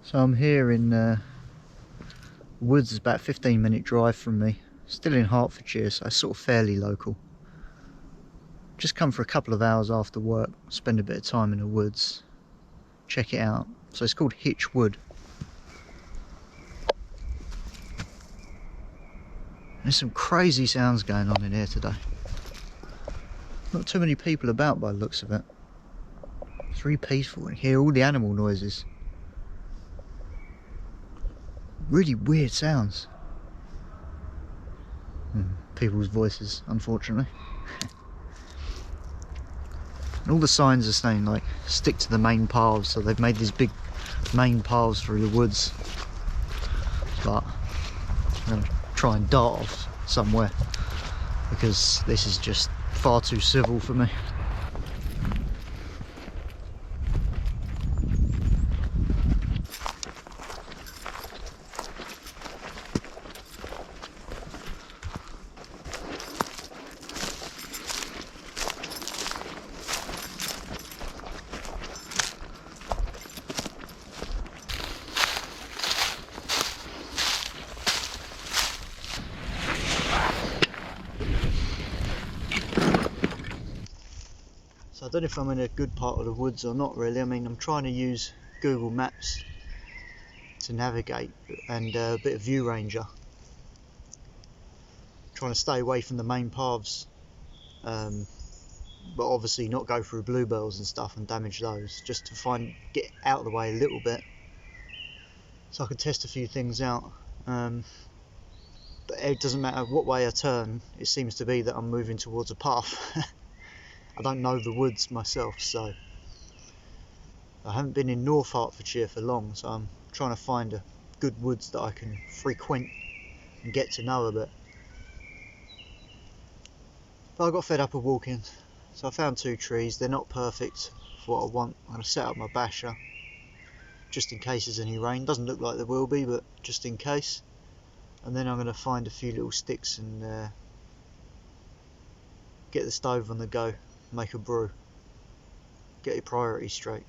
So I'm here in woods, is about a 15-minute drive from me. Still in Hertfordshire, so it's sort of fairly local. Just come for a couple of hours after work, spend a bit of time in the woods, check it out. So it's called Hitch Wood. There's some crazy sounds going on in here today. Not too many people about by the looks of it. It's really peaceful and hear all the animal noises. Really weird sounds. People's voices, unfortunately. And all the signs are saying like stick to the main paths, so they've made these big main paths through the woods. But I'm going to try and dart off somewhere because this is just far too civil for me. So I don't know if I'm in a good part of the woods or not really. I mean, I'm trying to use Google Maps to navigate and a bit of View Ranger. Trying to stay away from the main paths, but obviously not go through bluebells and stuff and damage those, just to get out of the way a little bit so I can test a few things out. But it doesn't matter what way I turn, it seems to be that I'm moving towards a path. I don't know the woods myself, so I haven't been in North Hertfordshire for long, so I'm trying to find a good woods that I can frequent and get to know a bit. But I got fed up of walking, so I found 2 trees. They're not perfect for what I want. I'm going to set up my basha just in case there's any rain. Doesn't look like there will be, but just in case. And then I'm going to find a few little sticks and get the stove on the go. Make a brew. Get your priorities straight.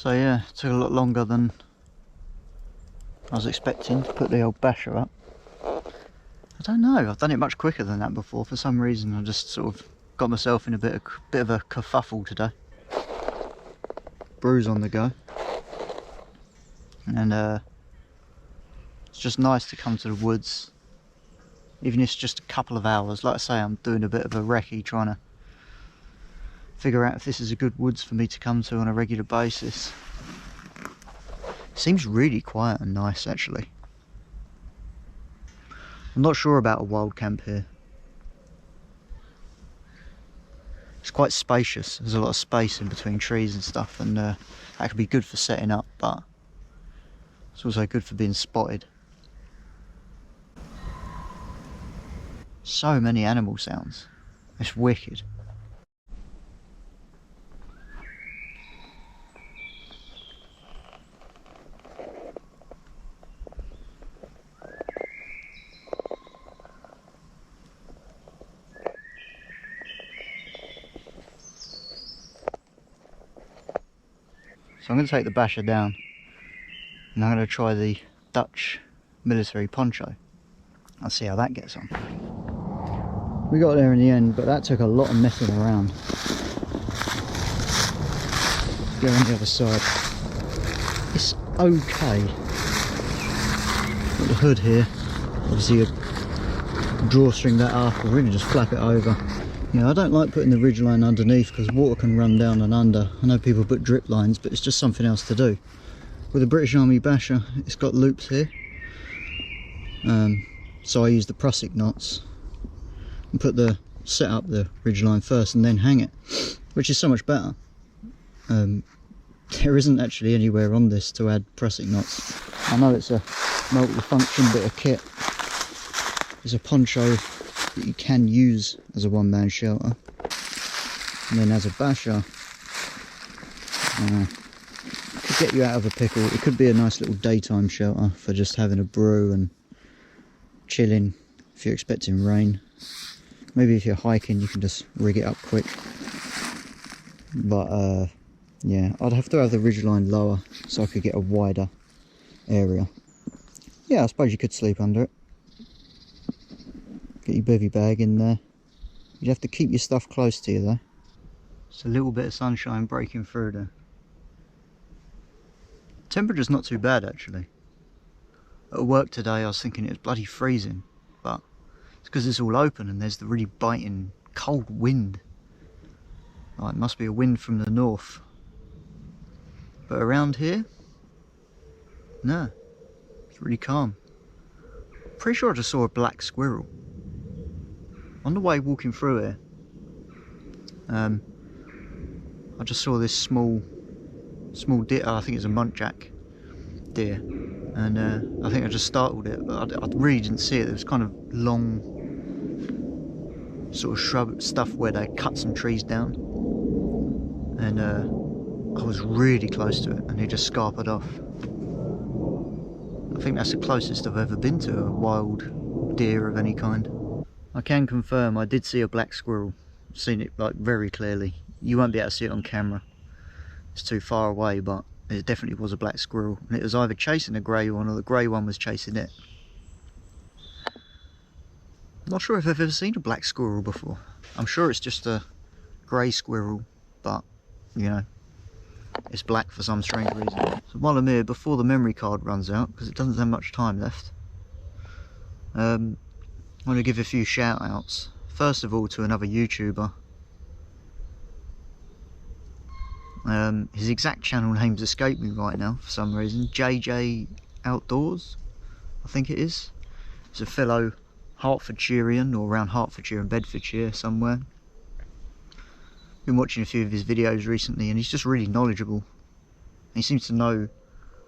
So yeah, it took a lot longer than I was expecting to put the old basher up. I don't know, I've done it much quicker than that before. For some reason I just sort of got myself in a bit of a kerfuffle today. Brew's on the go, and it's just nice to come to the woods, even if it's just a couple of hours. Like I say, I'm doing a bit of a recce, trying to figure out if this is a good woods for me to come to on a regular basis. It seems really quiet and nice actually. I'm not sure about a wild camp here. It's quite spacious, there's a lot of space in between trees and stuff, and that could be good for setting up, but it's also good for being spotted. So many animal sounds, it's wicked. So I'm going to take the basha down, and I'm going to try the Dutch military poncho. I'll see how that gets on. We got there in the end, but that took a lot of messing around. Go on the other side. It's okay. Got the hood here. Obviously you drawstring that up, or really just flap it over. Yeah, I don't like putting the ridge line underneath because water can run down and under. I know people put drip lines, but it's just something else to do. With the British Army basha, it's got loops here. So I use the Prussic knots and set up the ridge line first and then hang it, which is so much better. There isn't actually anywhere on this to add Prussic knots. I know it's a multi-function bit of kit. There's a poncho that you can use as a one-man shelter, and then as a basha, could get you out of a pickle. It could be a nice little daytime shelter for just having a brew and chilling if you're expecting rain. Maybe if you're hiking you can just rig it up quick, but yeah, I'd have to have the ridgeline lower so I could get a wider area. Yeah, I suppose you could sleep under it. Get your bivvy bag in there. You'd have to keep your stuff close to you though. Just a little bit of sunshine breaking through there. Temperature's not too bad actually. At work today I was thinking it was bloody freezing, but it's because it's all open and there's the really biting cold wind. Oh, it must be a wind from the north. But around here, no, it's really calm. Pretty sure I just saw a black squirrel on the way walking through here. I just saw this small deer. I think it's a muntjac deer, and I think I just startled it, but I really didn't see it. There was kind of long sort of shrub stuff where they cut some trees down, and I was really close to it and it just scarpered off. I think that's the closest I've ever been to a wild deer of any kind. I can confirm I did see a black squirrel. I've seen it like very clearly. You won't be able to see it on camera, it's too far away, but it definitely was a black squirrel, and it was either chasing a grey one or the grey one was chasing it. I'm not sure if I've ever seen a black squirrel before. I'm sure it's just a grey squirrel, but you know, it's black for some strange reason. So while I'm here, before the memory card runs out, because it doesn't have much time left, I'm going to give a few shout outs. First of all to another YouTuber. His exact channel name's escaped me right now for some reason. JJ Outdoors, I think it is. He's a fellow Hertfordshirean, or around Hertfordshire and Bedfordshire somewhere. Been watching a few of his videos recently and he's just really knowledgeable. He seems to know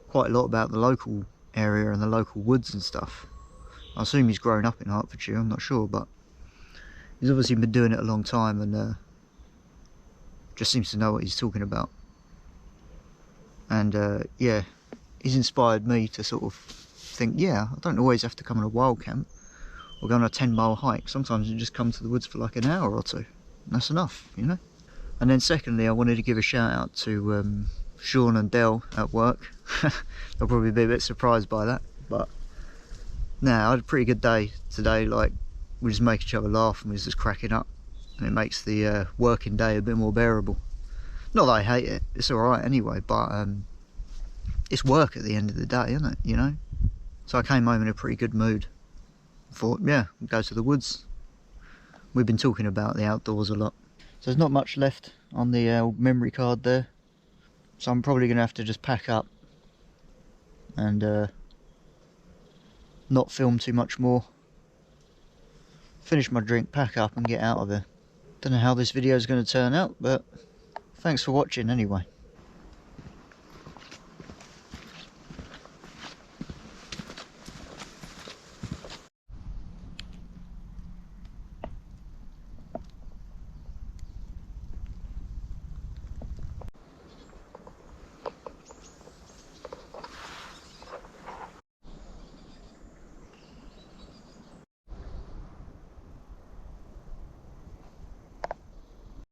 quite a lot about the local area and the local woods and stuff. I assume he's grown up in Hertfordshire, I'm not sure, but he's obviously been doing it a long time and just seems to know what he's talking about. And yeah, he's inspired me to sort of think, yeah, I don't always have to come on a wild camp or go on a 10-mile hike. Sometimes you just come to the woods for like an hour or two, and that's enough, you know. And then secondly, I wanted to give a shout out to Sean and Dell at work. They'll probably be a bit surprised by that, but Now, I had a pretty good day today. Like, we just make each other laugh and we was just cracking up, and it makes the working day a bit more bearable. Not that I hate it, it's alright anyway, but it's work at the end of the day, isn't it, you know? So I came home in a pretty good mood. Thought, yeah, we'll go to the woods. We've been talking about the outdoors a lot. So there's not much left on the memory card there. So I'm probably going to have to just pack up and not film too much more. Finish my drink, pack up and get out of here. Don't know how this video is going to turn out, but thanks for watching anyway.